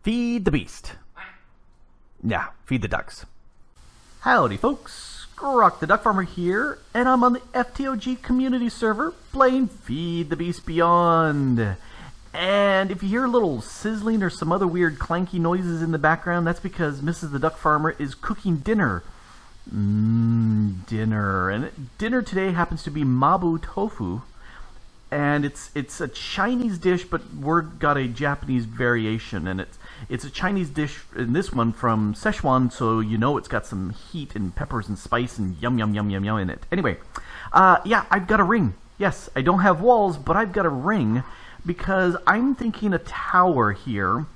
Feed the beast. Yeah, feed the ducks. Howdy folks, Grok the DuckFarmer here, and I'm on the FTOG community server playing Feed the Beast Beyond. And if you hear a little sizzling or some other weird clanky noises in the background, that's because Mrs. the DuckFarmer is cooking dinner. Dinner. And dinner today happens to be mabu tofu. And it's a Chinese dish, but we're got a Japanese variation, and it's a Chinese dish in this one from Szechuan, so you know it's got some heat and peppers and spice and yum in it. Anyway, yeah, I've got a ring. Yes, I don't have walls, but I've got a ring because I'm thinking a tower here,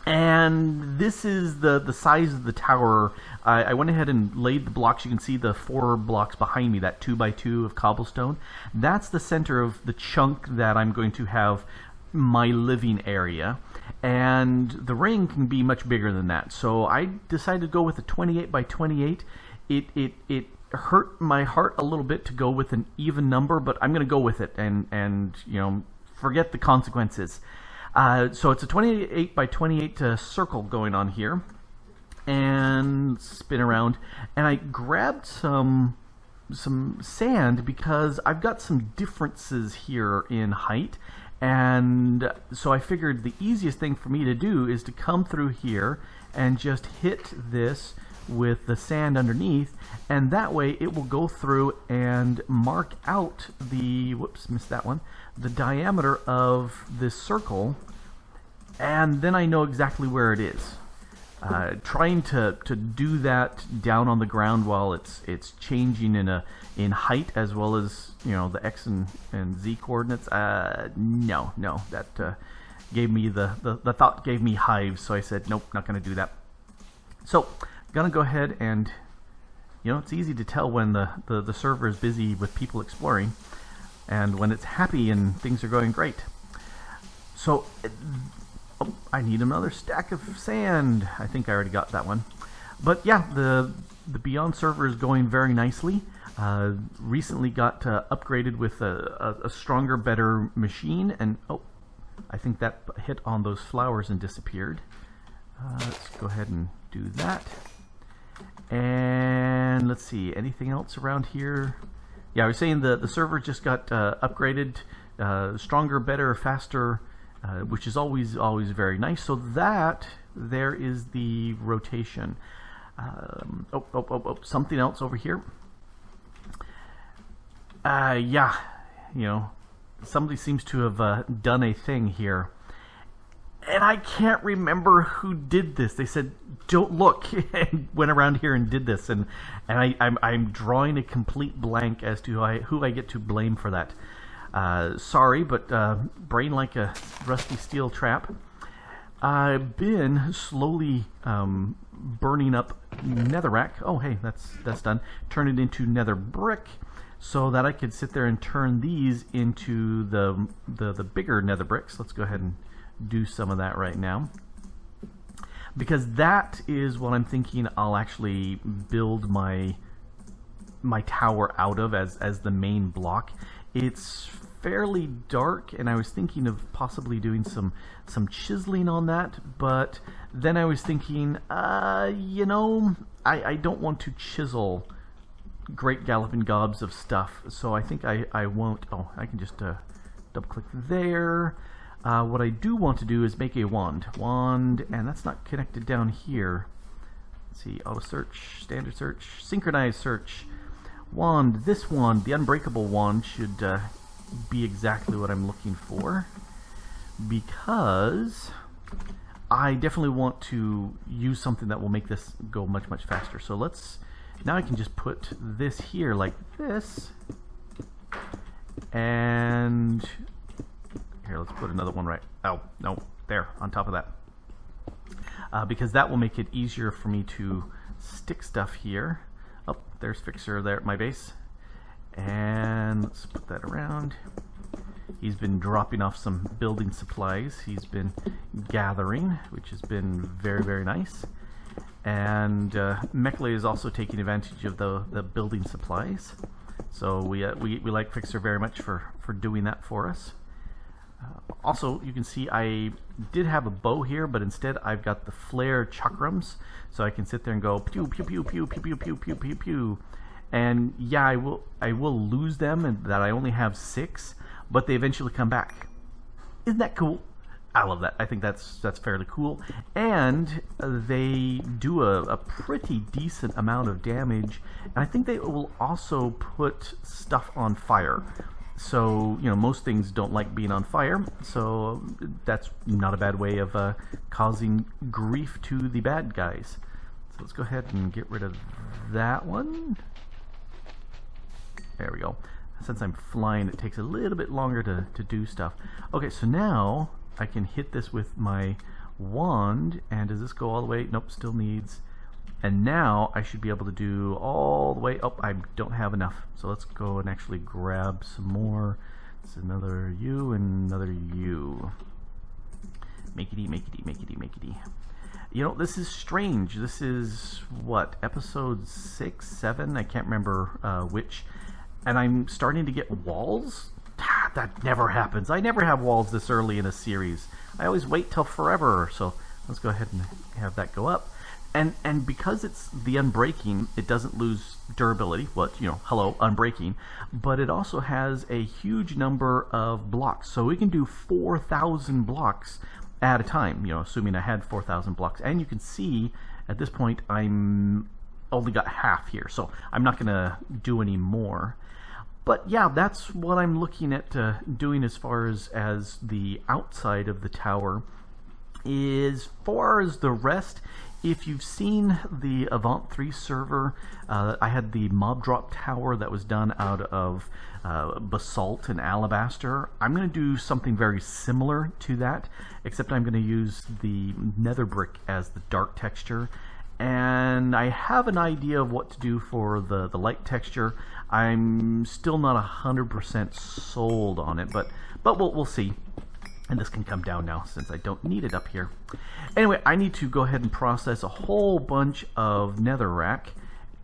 and this is the size of the tower. I went ahead and laid the blocks. You can see the 4 blocks behind me, that 2x2 of cobblestone. That's the center of the chunk that I'm going to have my living area. And the ring can be much bigger than that. So I decided to go with a 28x28. It hurt my heart a little bit to go with an even number, but I'm going to go with it and you know, forget the consequences. So it's a 28x28 circle going on here, and spin around. And I grabbed some sand because I've got some differences here in height, and so I figured the easiest thing for me to do is to come through here and just hit this with the sand underneath, and that way it will go through and mark out the, whoops, missed that one, the diameter of this circle, and then I know exactly where it is. Trying to do that down on the ground while it's changing in height as well as, you know, the x and z coordinates. No, that gave me the thought gave me hives, so I said nope, not going to do that. So gonna go ahead and, you know, it's easy to tell when the server is busy with people exploring and when it's happy and things are going great. So oh, I need another stack of sand. I think I already got that one. But yeah, the Beyond server is going very nicely. Recently got upgraded with a stronger, better machine, and oh, I think that hit on those flowers and disappeared. Let's go ahead and do that. And let's see, anything else around here? Yeah, I was saying the server just got upgraded, stronger, better, faster, which is always very nice. So that there is the rotation. Something else over here. Yeah, you know, somebody seems to have done a thing here, and I can't remember who did this. They said don't look, and went around here and did this, and I'm drawing a complete blank as to who I get to blame for that. Sorry, but brain like a rusty steel trap. I've been slowly burning up netherrack. Oh, hey, that's done. Turn it into nether brick so that I could sit there and turn these into the bigger nether bricks. Let's go ahead and do some of that right now, because that is what I'm thinking I'll actually build my tower out of as the main block. It's fairly dark, and I was thinking of possibly doing some chiseling on that, but then I was thinking, you know, I don't want to chisel great galloping gobs of stuff, so I think I won't. Oh, I can just double click there. What I do want to do is make a wand, and that's not connected down here. Let's see, auto search, standard search, synchronized search, wand. This wand, the unbreakable wand, should be exactly what I'm looking for, because I definitely want to use something that will make this go much faster. So now I can just put this here like this, and here, let's put another one right, oh no, there on top of that, because that will make it easier for me to stick stuff here. Oh, there's Fixer there at my base. And let's put that around. He's been dropping off some building supplies. He's been gathering, which has been very nice. And Mechle is also taking advantage of the building supplies. So we like Fixer very much for doing that for us. Also, you can see I did have a bow here, but instead I've got the flare chakrams, so I can sit there and go pew pew pew pew pew pew pew pew pew pew. And yeah, I will lose them, and that I only have 6, but they eventually come back. Isn't that cool? I love that. I think that's fairly cool, and they do a pretty decent amount of damage, and I think they will also put stuff on fire. So, you know, most things don't like being on fire, so that's not a bad way of causing grief to the bad guys. So let's go ahead and get rid of that one. There we go. Since I'm flying, it takes a little bit longer to do stuff. Okay, so now I can hit this with my wand, and does this go all the way? Nope, still needs. And now I should be able to do all the way. Oh, I don't have enough. So let's go and actually grab some more. It's another U and another U. Makey-dee, makey-dee, makey-dee, makey-dee. You know, this is strange. This is, what, episode 6, 7? I can't remember which. And I'm starting to get walls? That never happens. I never have walls this early in a series. I always wait till forever. So let's go ahead and have that go up. And because it's the unbreaking, it doesn't lose durability. Well, you know, hello, unbreaking. But it also has a huge number of blocks. So we can do 4,000 blocks at a time, you know, assuming I had 4,000 blocks. And you can see at this point I'm only got half here. So I'm not going to do any more. But yeah, that's what I'm looking at doing as far as the outside of the tower. As far as the rest, if you've seen the Avant 3 server, I had the mob drop tower that was done out of basalt and alabaster. I'm going to do something very similar to that, except I'm going to use the nether brick as the dark texture. And I have an idea of what to do for the light texture. I'm still not 100% sold on it, but we'll see. And this can come down now since I don't need it up here. Anyway, I need to go ahead and process a whole bunch of netherrack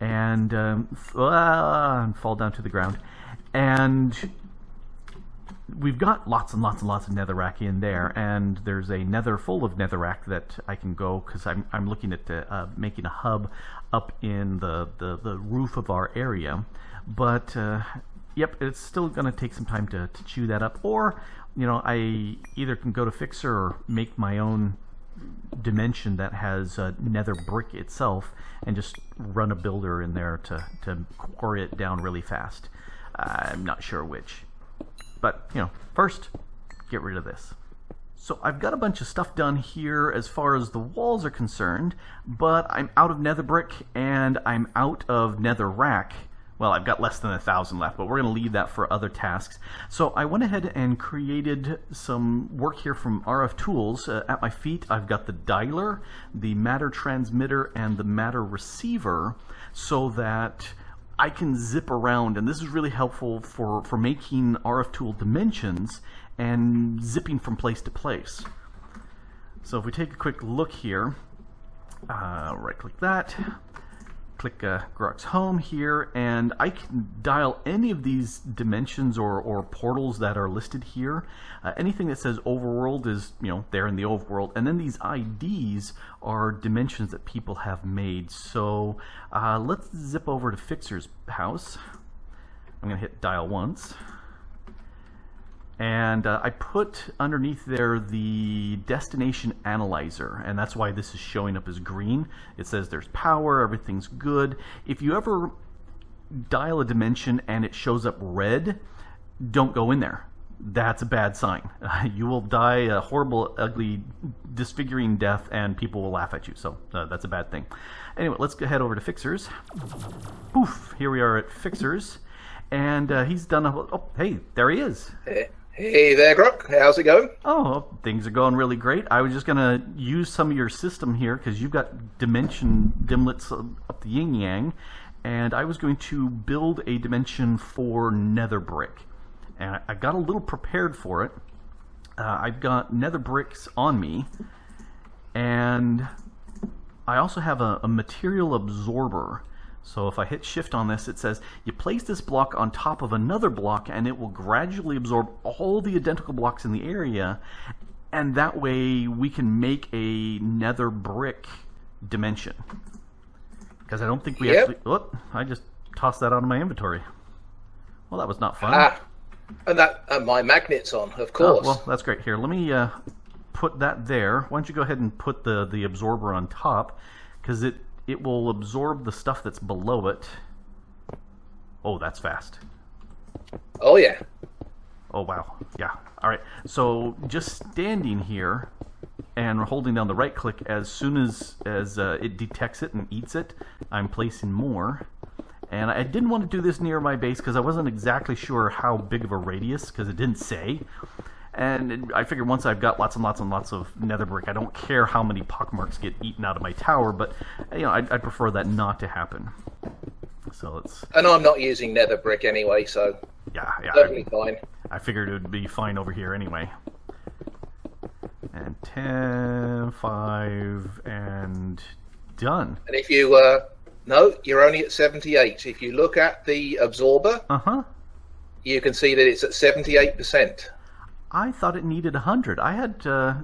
and fall down to the ground. And we've got lots and lots and lots of netherrack in there, and there's a nether full of netherrack that I can go, because I'm looking at making a hub up in the roof of our area. But yep, it's still going to take some time to chew that up, or you know, I either can go to Fixer or make my own dimension that has nether brick itself and just run a builder in there to quarry it down really fast. I'm not sure which. But, you know, first, get rid of this. So I've got a bunch of stuff done here as far as the walls are concerned, but I'm out of nether brick and I'm out of nether rack. Well, I've got less than 1,000 left, but we're going to leave that for other tasks. So I went ahead and created some work here from RFTools. At my feet, I've got the dialer, the matter transmitter, and the matter receiver, so that I can zip around, and this is really helpful for making RFTool dimensions and zipping from place to place. So if we take a quick look here, right-click that, click Grok's home here, and I can dial any of these dimensions or portals that are listed here. Anything that says overworld is, you know, there in the overworld, and then these IDs are dimensions that people have made. So let's zip over to Fixer's house. I'm going to hit dial once. And I put underneath there the destination analyzer, and that's why this is showing up as green. It says there's power, everything's good. If you ever dial a dimension and it shows up red, don't go in there. That's a bad sign. You will die a horrible, ugly, disfiguring death, and people will laugh at you. So that's a bad thing. Anyway, let's go head over to Fixers. Poof, here we are at Fixers. And he's done a... Oh, hey, there he is. Hey there, Grok. How's it going? Oh, things are going really great. I was just going to use some of your system here, because you've got dimension dimlets up the yin-yang, and I was going to build a dimension for nether brick. And I got a little prepared for it. I've got nether bricks on me, and I also have a material absorber. So if I hit shift on this, it says you place this block on top of another block and it will gradually absorb all the identical blocks in the area, and that way we can make a nether brick dimension. Because I don't think we actually... Whoop, I just tossed that out of my inventory. Well, that was not fun. And my magnet's on, of course. Oh, well, that's great. Here, let me put that there. Why don't you go ahead and put the absorber on top, because it will absorb the stuff that's below it. Oh, that's fast. Oh, yeah. Oh, wow. Yeah. All right. So just standing here and holding down the right click, as soon as it detects it and eats it, I'm placing more. And I didn't want to do this near my base because I wasn't exactly sure how big of a radius, because it didn't say. And I figured once I've got lots and lots and lots of nether brick, I don't care how many pockmarks get eaten out of my tower, but I'd prefer that not to happen. So it's... And I'm not using nether brick anyway, so yeah, perfectly fine. I figured it would be fine over here anyway. And 10, 5, and done. And if you... no, you're only at 78. If you look at the absorber, you can see that it's at 78%. I thought it needed 100. I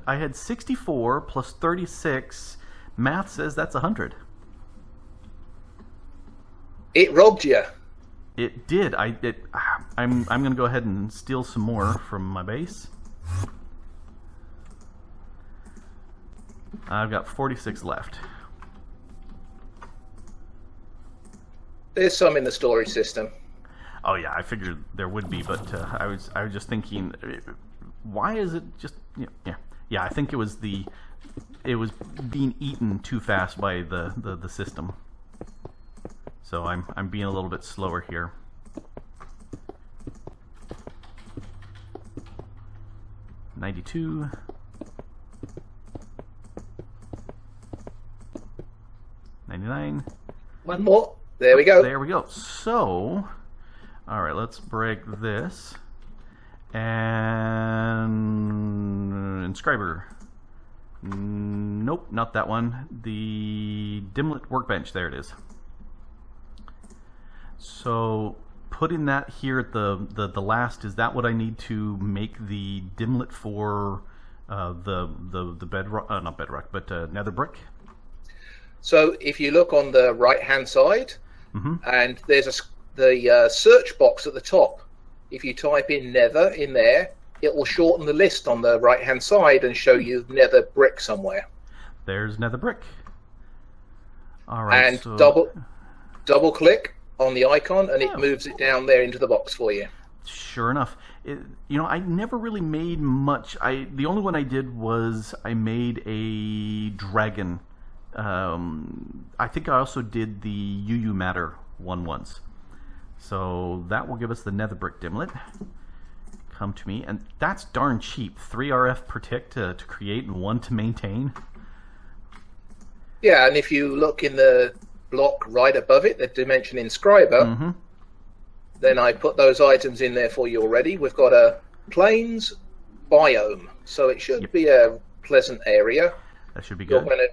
had 64 plus 36. Math says that's 100. It robbed you. It did. I'm going to go ahead and steal some more from my base. I've got 46 left. There's some in the storage system. Oh yeah, I figured there would be, but I was just thinking, why is it just yeah? I think it was being eaten too fast by the system. So I'm being a little bit slower here. $92. $99. One more. There we go. There we go. So, all right, let's break this. And inscriber. Nope, not that one. The Dimlet workbench. There it is. So, putting that here at the last, is that what I need to make the Dimlet for the bedrock? Not bedrock, but nether brick. So, if you look on the right-hand side. And there's the search box at the top. If you type in nether in there, it will shorten the list on the right hand side and show you nether brick somewhere. There's nether brick. All right. And so... double click on the icon and it moves it down there into the box for you. Sure enough. I never really made much. The only one I did was I made a dragon. I think I also did the UU Matter one once. So that will give us the nether brick dimlet. Come to me. And that's darn cheap. 3 RF per tick to create and 1 to maintain. Yeah, and if you look in the block right above it, the dimension inscriber, then I put those items in there for you already. We've got a plains biome. So it should be a pleasant area. That should be good. You're going to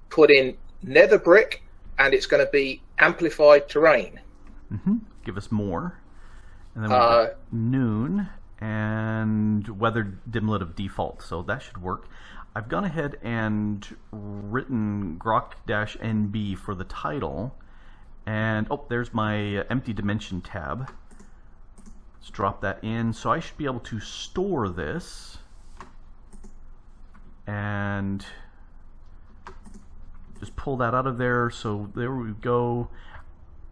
put in nether brick, and it's going to be amplified terrain. Give us more. And then we've got noon and weather dimlet of default, so that should work. I've gone ahead and written Grok-NB for the title, and there's my empty dimension tab. Let's drop that in, so I should be able to store this, and just pull that out of there. So there we go.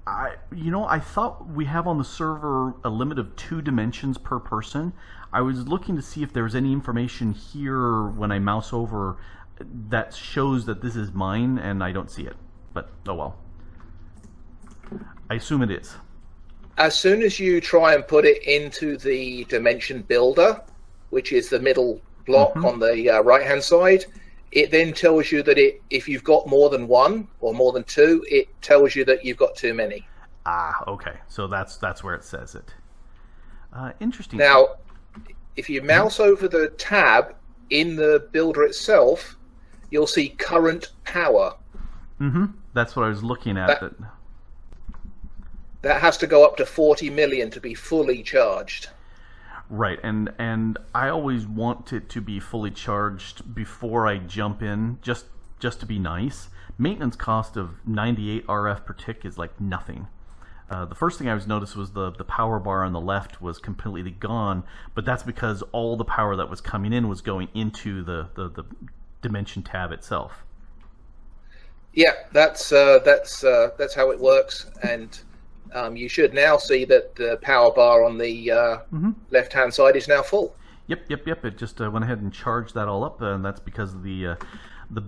I thought we have on the server a limit of 2 dimensions per person. I was looking to see if there was any information here when I mouse over that shows that this is mine, and I don't see it. But oh well. I assume it is. As soon as you try and put it into the dimension builder, which is the middle block on the right-hand side, it then tells you that if you've got more than 1 or more than 2, it tells you that you've got too many. Ah, okay. So that's where it says it. Interesting. Now, if you mouse over the tab in the builder itself, you'll see current power. That's what I was looking at. That has to go up to 40 million to be fully charged. Right, and I always want it to be fully charged before I jump in, just to be nice. Maintenance cost of 98 RF per tick is like nothing. The first thing I was noticed was the power bar on the left was completely gone, but that's because all the power that was coming in was going into the dimension tab itself. Yeah, that's how it works, and you should now see that the power bar on the left-hand side is now full. Yep. It just went ahead and charged that all up, and that's because of the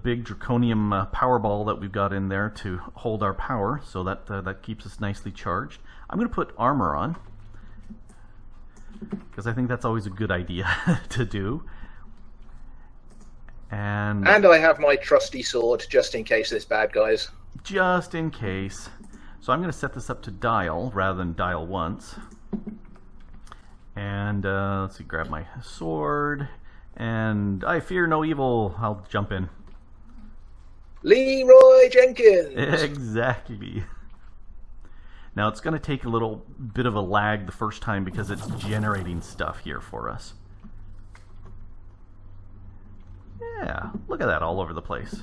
big draconium power ball that we've got in there to hold our power, so that keeps us nicely charged. I'm going to put armor on, because I think that's always a good idea to do. And I have my trusty sword, just in case there's bad guys. Just in case. So I'm going to set this up to dial, rather than dial once. And let's see, grab my sword, and I fear no evil. I'll jump in. Leroy Jenkins! Exactly. Now it's going to take a little bit of a lag the first time because it's generating stuff here for us. Yeah, look at that all over the place.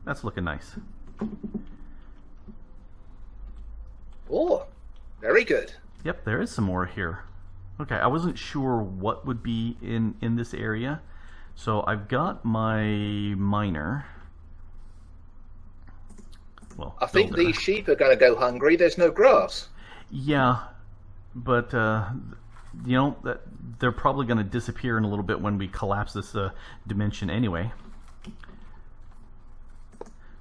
That's looking nice. Oh, very good. Yep, there is some more here. Okay, I wasn't sure what would be in this area. So I've got my miner. Well, I think these sheep are going to go hungry. There's no grass. Yeah, but you know, that they're probably going to disappear in a little bit when we collapse this dimension anyway.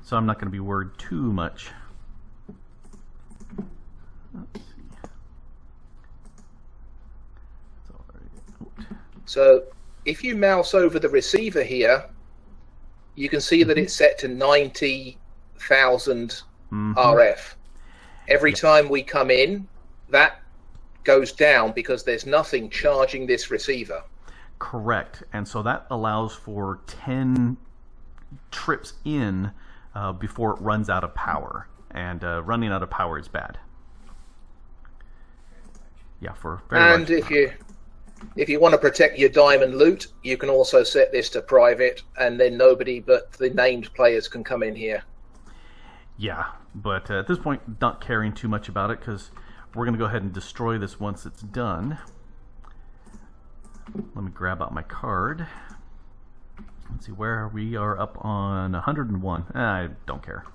So I'm not going to be worried too much. Let's see. So if you mouse over the receiver here, you can see that it's set to 90,000 RF. Every time we come in, that goes down because there's nothing charging this receiver. Correct. And so that allows for 10 trips in before it runs out of power. And running out of power is bad. Yeah, for very And if you want to protect your diamond loot, you can also set this to private, and then nobody but the named players can come in here. Yeah, but at this point, not caring too much about it, because we're going to go ahead and destroy this once it's done. Let me grab out my card. Let's see, where we are up on 101. I don't care.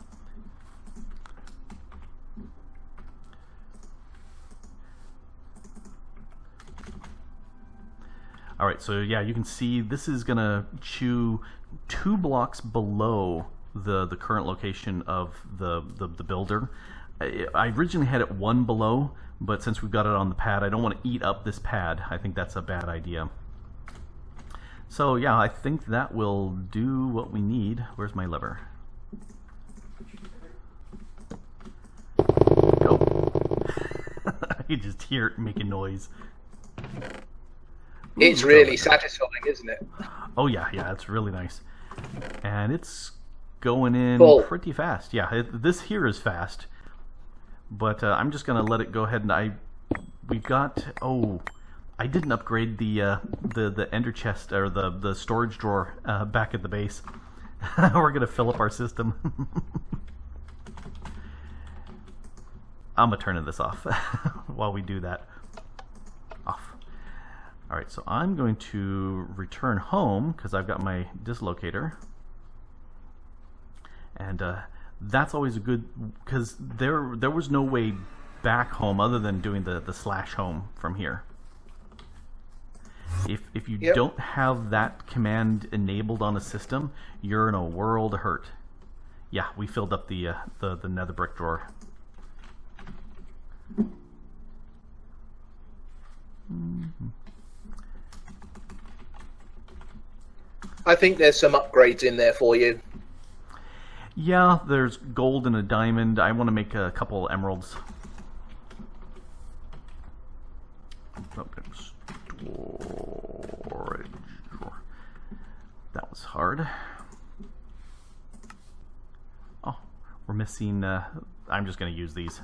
Alright, so yeah, you can see this is going to chew 2 blocks below the current location of the builder. I originally had it 1 below, but since we've got it on the pad, I don't want to eat up this pad. I think that's a bad idea. So yeah, I think that will do what we need. Where's my lever? Go. You just hear it making noise. It's really satisfying, isn't it? Oh yeah, it's really nice. And it's going in pretty fast. Yeah, this here is fast. But I'm just going to let it go ahead, and we've got, I didn't upgrade the ender chest, or the storage drawer back at the base. We're going to fill up our system. I'm going to turn this off while we do that. Off. Alright, so I'm going to return home because I've got my dislocator. And that's always a good, because there was no way back home other than doing the slash home from here. If you don't have that command enabled on a system, you're in a world of hurt. Yeah, we filled up the nether brick drawer. I think there's some upgrades in there for you. Yeah, there's gold and a diamond. I want to make a couple emeralds. Storage drawer. That was hard. Oh, we're missing. I'm just going to use these.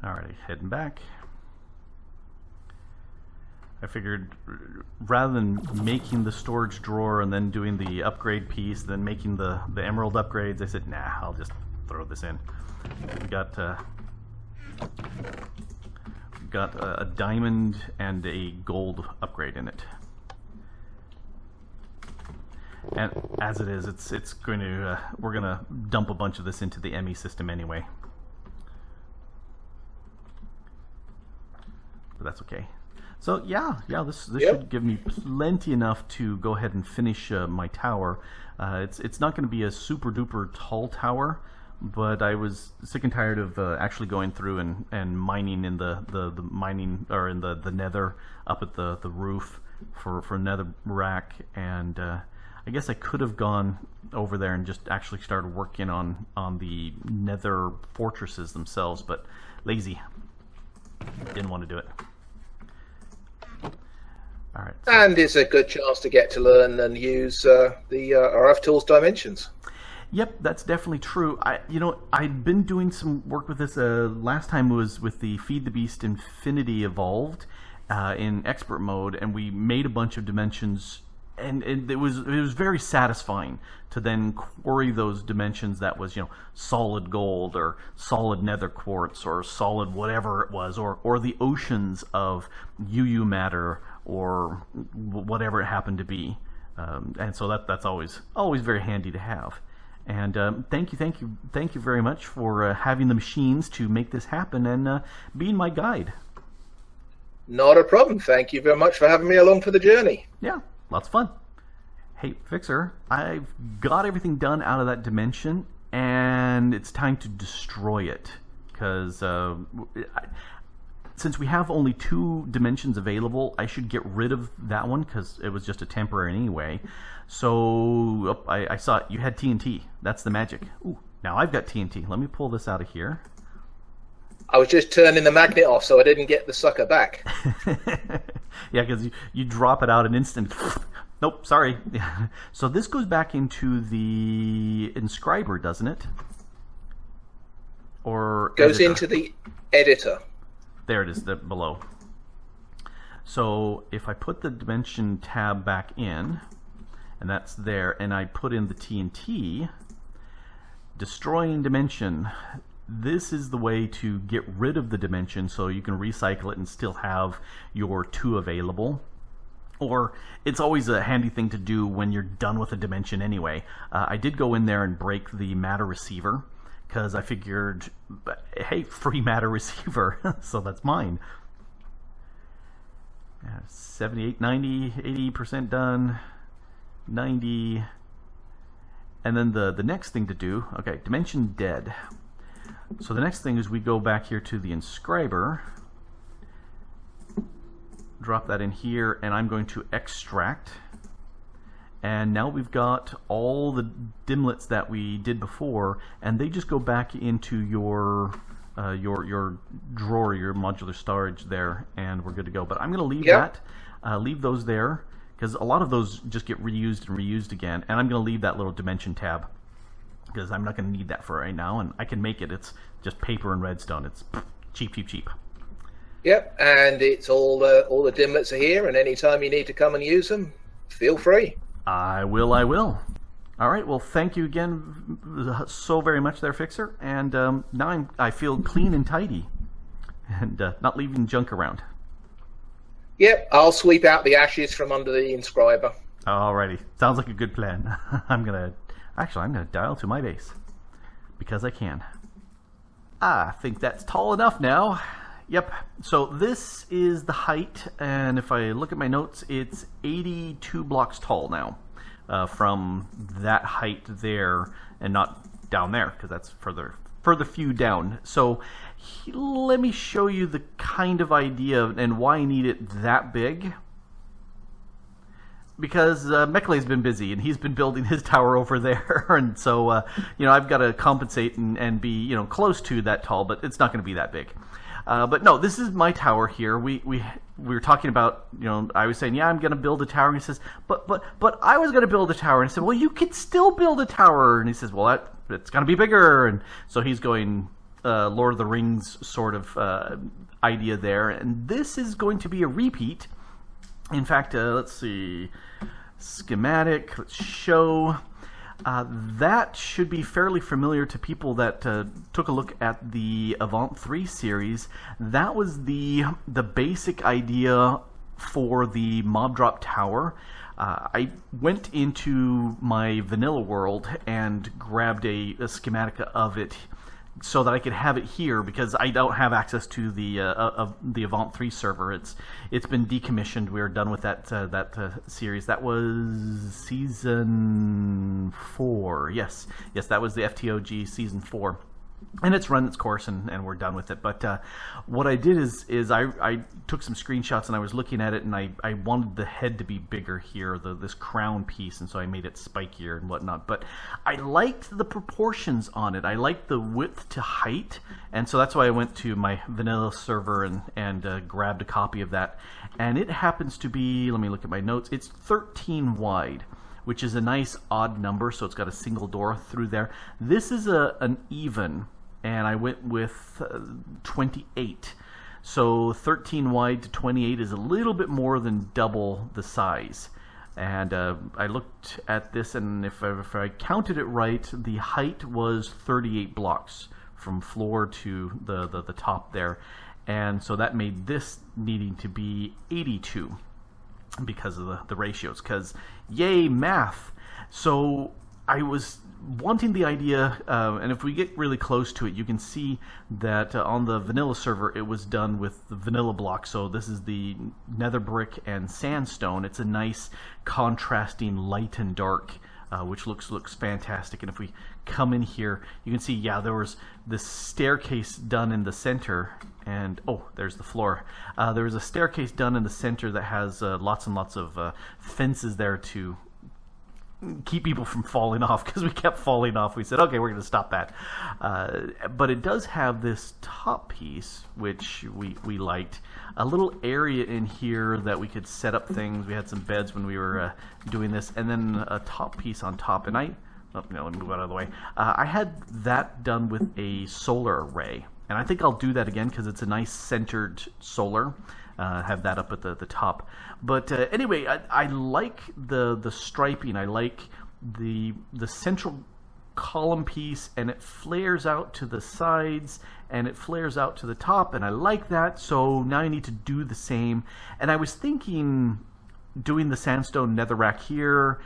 Alrighty, heading back. I figured rather than making the storage drawer and then doing the upgrade piece, then making the emerald upgrades, I said, nah, I'll just throw this in. We got a diamond and a gold upgrade in it. And as it is, it's going to we're going to dump a bunch of this into the ME system anyway. But that's okay. So yeah, this should give me plenty enough to go ahead and finish my tower. It's not going to be a super duper tall tower, but I was sick and tired of actually going through and mining in the mining, or in the nether up at the roof for nether rack, and I guess I could have gone over there and just actually started working on the nether fortresses themselves, but lazy, didn't want to do it. All right, so. And it's a good chance to get to learn and use the RFTools dimensions. Yep, that's definitely true. I'd been doing some work with this. Last time was with the Feed the Beast Infinity Evolved in expert mode, and we made a bunch of dimensions, and it was very satisfying to then quarry those dimensions that was, solid gold or solid nether quartz or solid whatever it was, or the oceans of UU matter or whatever it happened to be, and so that's always very handy to have. And thank you very much for having the machines to make this happen and being my guide. Not a problem. Thank you very much for having me along for the journey. Yeah, lots of fun. Hey, Fixer, I've got everything done out of that dimension, and it's time to destroy it, because since we have only 2 dimensions available, I should get rid of that one because it was just a temporary anyway. So I saw it. You had TNT. That's the magic. Ooh, now I've got TNT. Let me pull this out of here. I was just turning the magnet off so I didn't get the sucker back. Yeah, because you drop it out an instant. Nope, sorry. So this goes back into the inscriber, doesn't it? Or goes editor? Into the editor. There it is, below. So if I put the dimension tab back in, and that's there, and I put in the TNT, destroying dimension, this is the way to get rid of the dimension so you can recycle it and still have your 2 available. Or it's always a handy thing to do when you're done with a dimension anyway. I did go in there and break the matter receiver, because I figured, hey, free matter receiver, so that's mine. 78, 90, 80% done, 90, and then the next thing to do, okay, dimension dead. So the next thing is we go back here to the inscriber, drop that in here, and I'm going to extract. And now we've got all the dimlets that we did before, and they just go back into your drawer, your modular storage there, and we're good to go. But I'm going to leave leave those there, because a lot of those just get reused and reused again. And I'm going to leave that little dimension tab, because I'm not going to need that for right now, and I can make it. It's just paper and redstone. It's cheap. Yep, and it's all the dimlets are here, and anytime you need to come and use them, feel free. I will. All right, well, thank you again so very much there, Fixer. And now I feel clean and tidy, and not leaving junk around. Yep, I'll sweep out the ashes from under the inscriber. Alrighty, sounds like a good plan. I'm gonna dial to my base, because I can. I think that's tall enough now. Yep, so this is the height, and if I look at my notes, it's 82 blocks tall now, from that height there, and not down there, because that's further few down. So let me show you the kind of idea and why I need it that big. Because Mekele's been busy, and he's been building his tower over there, and so I've got to compensate and be close to that tall, but it's not going to be that big. But no, this is my tower here. We were talking about, I was saying, yeah, I'm going to build a tower, and he says, but I was going to build a tower, and I said, well, you could still build a tower, and he says, well, it's going to be bigger, and so he's going Lord of the Rings sort of idea there, and this is going to be a repeat. In fact, let's see, schematic, let's show. That should be fairly familiar to people that took a look at the Avant 3 series. That was the basic idea for the mob drop tower. I went into my vanilla world and grabbed a schematic of it so that I could have it here, because I don't have access to the Avant 3 server. It's been decommissioned. We are done with that series. That was season 4. Yes, that was the FTOG season 4. And it's run its course, and we're done with it. But what I did is I took some screenshots, and I was looking at it, and I wanted the head to be bigger here, this crown piece, and so I made it spikier and whatnot. But I liked the proportions on it. I liked the width to height, and so that's why I went to my vanilla server and grabbed a copy of that. And it happens to be, let me look at my notes, it's 13 wide, which is a nice odd number, so it's got a single door through there. This is an even, and I went with 28. So 13 wide to 28 is a little bit more than double the size. And I looked at this, and if I counted it right, the height was 38 blocks from floor to the top there. And so that made this needing to be 82. Because of the ratios, because yay math. So I was wanting the idea, and if we get really close to it, you can see that on the vanilla server it was done with the vanilla block. So this is the nether brick and sandstone. It's a nice contrasting light and dark, which looks fantastic. And if we come in here, you can see, yeah, there was this staircase done in the center, and oh, there's the floor. There was a staircase done in the center that has lots and lots of fences there to keep people from falling off, because we kept falling off. We said, okay, we're going to stop that. But it does have this top piece, which we liked. A little area in here that we could set up things. We had some beds when we were doing this, and then a top piece on top. And let me move out of the way. I had that done with a solar array, and I think I'll do that again because it's a nice centered solar. Have that up at the top. But anyway, I like the striping. I like the central column piece, and it flares out to the sides, and it flares out to the top, and I like that. So now I need to do the same. And I was thinking doing the sandstone netherrack here,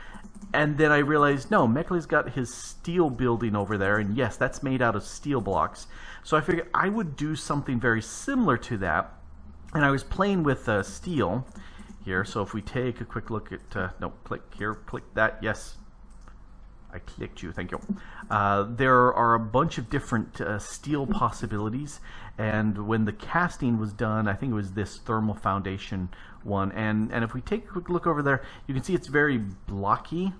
and then I realized, no, Mekele's got his steel building over there, and yes, that's made out of steel blocks. So I figured I would do something very similar to that. And I was playing with steel here, so if we take a quick look at, no, click here, click that, yes, I clicked you, thank you. There are a bunch of different steel possibilities, and when the casting was done, I think it was this thermal foundation one, and if we take a quick look over there, you can see it's very blocky,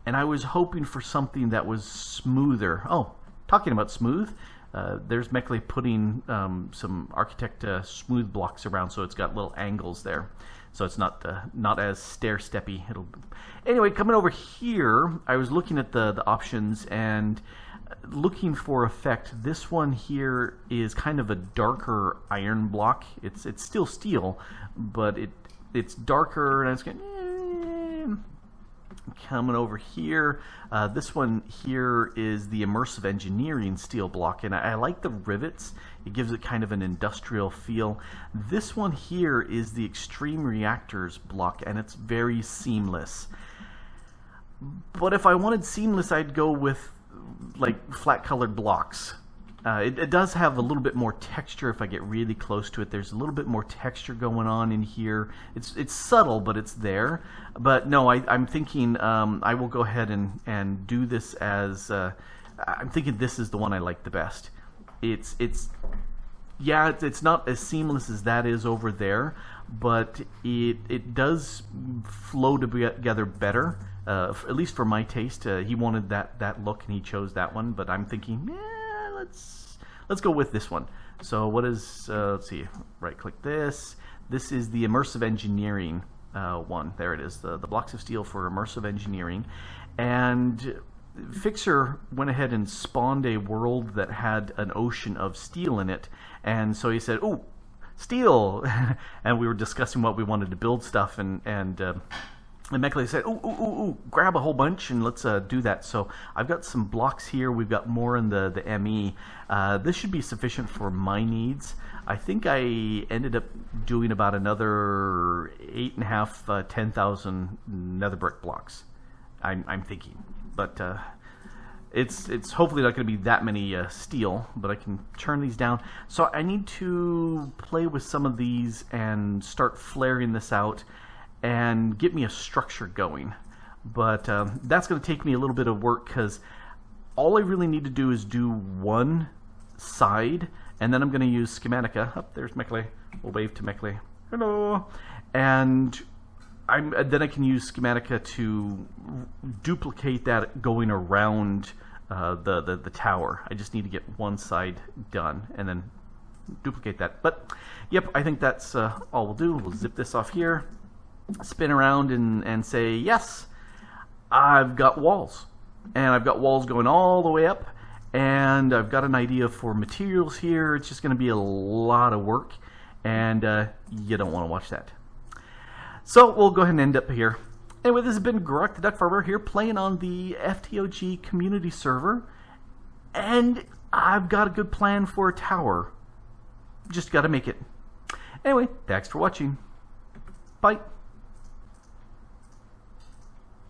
and I was hoping for something that was smoother. Oh, talking about smooth, there's Mekele putting some Architect smooth blocks around, so it's got little angles there, so it's not as stair-steppy. Anyway, coming over here, I was looking at the options and looking for effect. This one here is kind of a darker iron block. It's still steel, but it's darker, and I was going, coming over here, this one here is the Immersive Engineering steel block, and I like the rivets. It gives it kind of an industrial feel. This one here is the Extreme Reactors block, and it's very seamless. But if I wanted seamless, I'd go with like flat colored blocks. It does have a little bit more texture if I get really close to it. There's a little bit more texture going on in here. It's subtle, but it's there. But no, I'm thinking I will go ahead and do this as I'm thinking this is the one I like the best. It's not as seamless as that is over there, but it does flow together better. At least for my taste. He wanted that look, and he chose that one. But I'm thinking, let's go with this one. So what is let's see, right click this. This is the Immersive Engineering one. There it is, the blocks of steel for Immersive Engineering. And Fixer went ahead and spawned a world that had an ocean of steel in it, and so he said, "Oh, steel," and we were discussing what we wanted to build stuff, and Meckley said, "Ooh, grab a whole bunch and let's do that." So I've got some blocks here. We've got more in the ME. This should be sufficient for my needs. I think I ended up doing about another 8.5, 10,000 nether brick blocks. I'm thinking, but it's hopefully not going to be that many steel. But I can turn these down. So I need to play with some of these and start flaring this out and get me a structure going. But that's going to take me a little bit of work, because all I really need to do is do one side, and then I'm going to use Schematica. Oh, there's Meckley. We'll wave to Meckley. Hello. And then I can use Schematica to duplicate that going around the tower. I just need to get one side done and then duplicate that. But yep, I think that's all we'll do. We'll zip this off here, spin around and say, yes, I've got walls. And I've got walls going all the way up, and I've got an idea for materials here. It's just going to be a lot of work, and you don't want to watch that. So we'll go ahead and end up here. Anyway, this has been Grok the DuckFarmer here, playing on the FTOG community server, and I've got a good plan for a tower. Just got to make it. Anyway, thanks for watching. Bye.